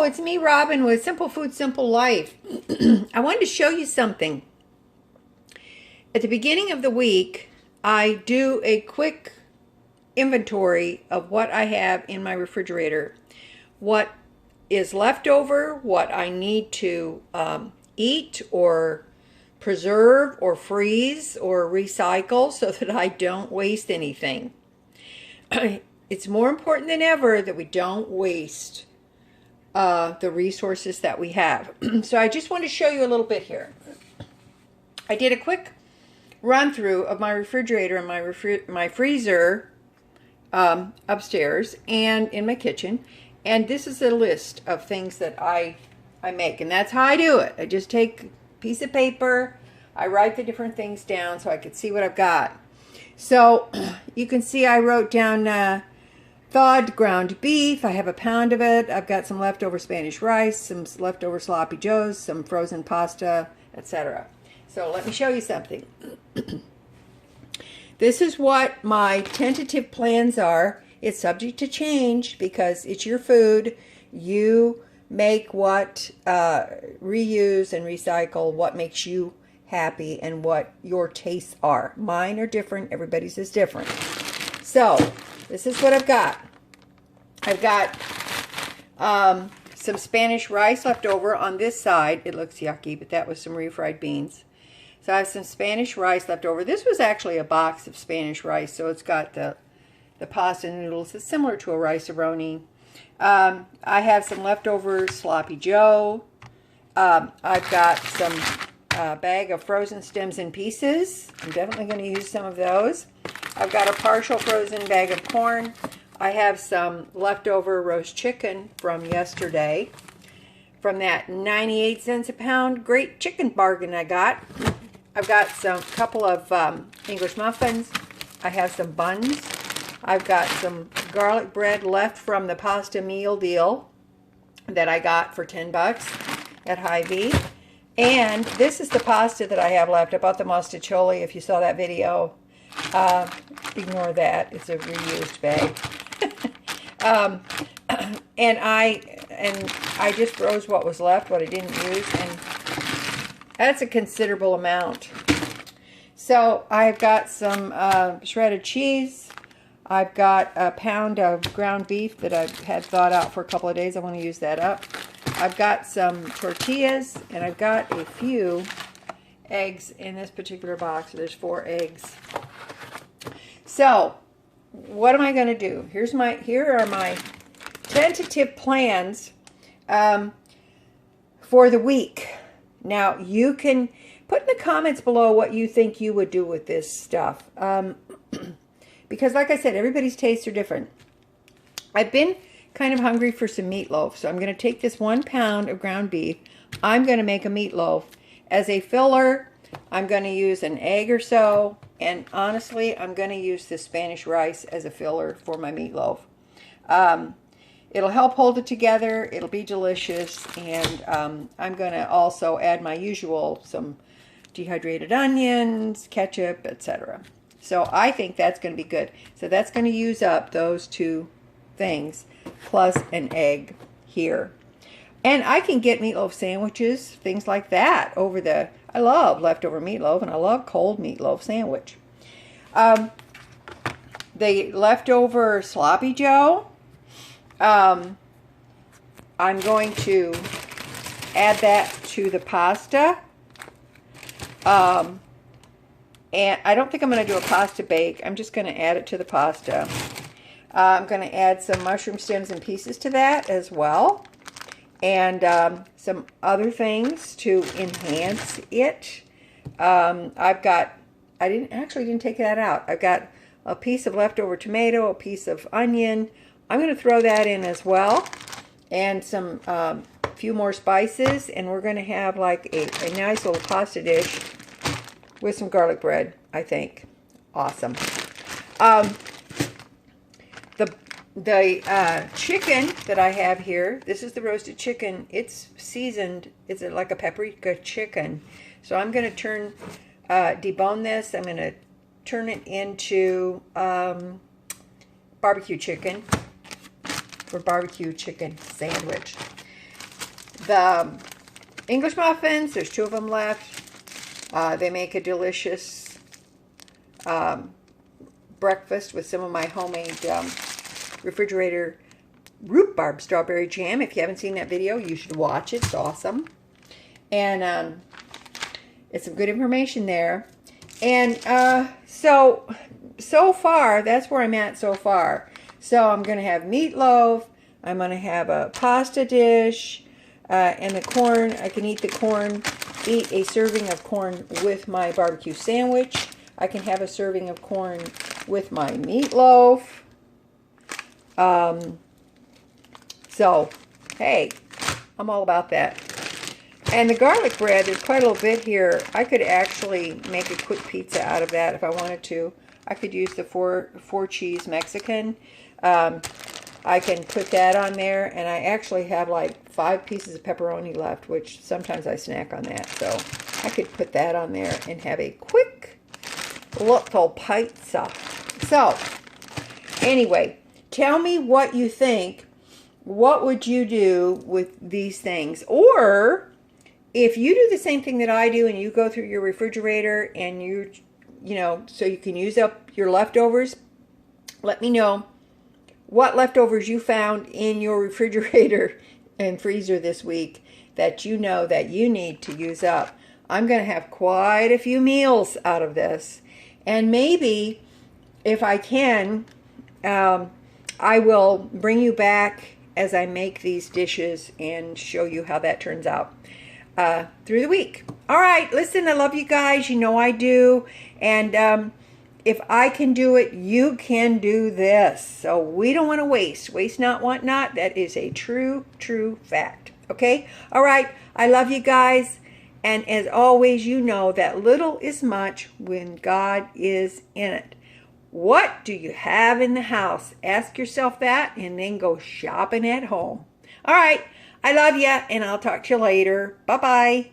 it's me, Robin, with Simple Food, Simple Life. I wanted to show you something. At the beginning of the week, I do a quick inventory of what I have in my refrigerator, what is left over, what I need to eat or preserve or freeze or recycle so that I don't waste anything. It's more important than ever that we don't waste the resources that we have. So I just want to show you a little bit here. I did a quick run through of my refrigerator and my freezer upstairs and in my kitchen, and this is a list of things that I make, and that's how I do it. I just take a piece of paper, I write the different things down so I could see what I've got. So you can see I wrote down thawed ground beef. I have a pound of it. I've got some leftover Spanish rice, some leftover sloppy joes, some frozen pasta, etc. So let me show you something. This is what my tentative plans are. It's subject to change because it's your food. You make what, reuse and recycle what makes you happy and what your tastes are. Mine are different. Everybody's is different. So this is what I've got. I've got some Spanish rice left over on this side. It looks yucky, but that was some refried beans. So I have some Spanish rice left over. This was actually a box of Spanish rice, so it's got the pasta noodles. It's similar to a rice-a-roni. I have some leftover sloppy joe. I've got some bag of frozen stems and pieces. I'm definitely going to use some of those. I've got a partial frozen bag of corn. I have some leftover roast chicken from yesterday, from that 98 cents a pound great chicken bargain I got. I've got some couple of English muffins. I have some buns. I've got some garlic bread left from the pasta meal deal that I got for 10 bucks at Hy-Vee. And this is the pasta that I have left. I bought the mostaccioli. If you saw that video, ignore that. It's a reused bag. And I just froze what was left, what I didn't use, and that's a considerable amount. So I've got some shredded cheese. I've got a pound of ground beef that I've had thawed out for a couple of days. I want to use that up. I've got some tortillas, and I've got a few eggs in this particular box. There's 4 eggs. So what am I going to do? Here are my tentative plans for the week. Now, you can put in the comments below what you think you would do with this stuff. Because, like I said, everybody's tastes are different. I've been kind of hungry for some meatloaf, so I'm going to take this 1 pound of ground beef. I'm going to make a meatloaf. As a filler, I'm going to use an egg or so, and honestly, I'm going to use the Spanish rice as a filler for my meatloaf. It'll help hold it together. It'll be delicious, and I'm going to also add my usual, some dehydrated onions, ketchup, etc. So I think that's going to be good. So that's going to use up those 2 things, plus an egg here. And I can get meatloaf sandwiches, things like that over the... I love leftover meatloaf, and I love cold meatloaf sandwich. The leftover sloppy joe, I'm going to add that to the pasta. And I don't think I'm going to do a pasta bake. I'm just going to add it to the pasta. I'm going to add some mushroom stems and pieces to that as well. And some other things to enhance it. I didn't take that out. I've got a piece of leftover tomato, a piece of onion. I'm going to throw that in as well. And some few more spices. And we're going to have like a nice little pasta dish with some garlic bread, I think. Awesome. The chicken that I have here, this is the roasted chicken. It's seasoned. It's like a paprika chicken. So I'm going to debone this. I'm going to turn it into barbecue chicken for barbecue chicken sandwich. The English muffins, there's 2 of them left. They make a delicious breakfast with some of my homemade refrigerator rhubarb strawberry jam. If you haven't seen that video, you should watch it. It's awesome. And it's some good information there. And so far, that's where I'm at so far. So I'm going to have meatloaf. I'm going to have a pasta dish. And the corn, I can eat the corn, eat a serving of corn with my barbecue sandwich. I can have a serving of corn with my meatloaf. So, hey, I'm all about that. And the garlic bread, there's quite a little bit here. I could actually make a quick pizza out of that if I wanted to. I could use the four cheese Mexican. I can put that on there, and I actually have like 5 pieces of pepperoni left, which sometimes I snack on that. So I could put that on there and have a quick little pizza. So anyway, tell me what you think. What would you do with these things? Or if you do the same thing that I do and you go through your refrigerator and you know, so you can use up your leftovers, let me know what leftovers you found in your refrigerator and freezer this week that you know that you need to use up. I'm going to have quite a few meals out of this. And maybe, if I can, I will bring you back as I make these dishes and show you how that turns out through the week. All right, listen, I love you guys. You know I do. And if I can do it, you can do this. So we don't want to waste. Waste not, want not. That is a true fact. Okay? All right. I love you guys. And as always, you know that little is much when God is in it. What do you have in the house? Ask yourself that and then go shopping at home. All right. I love you, and I'll talk to you later. Bye-bye.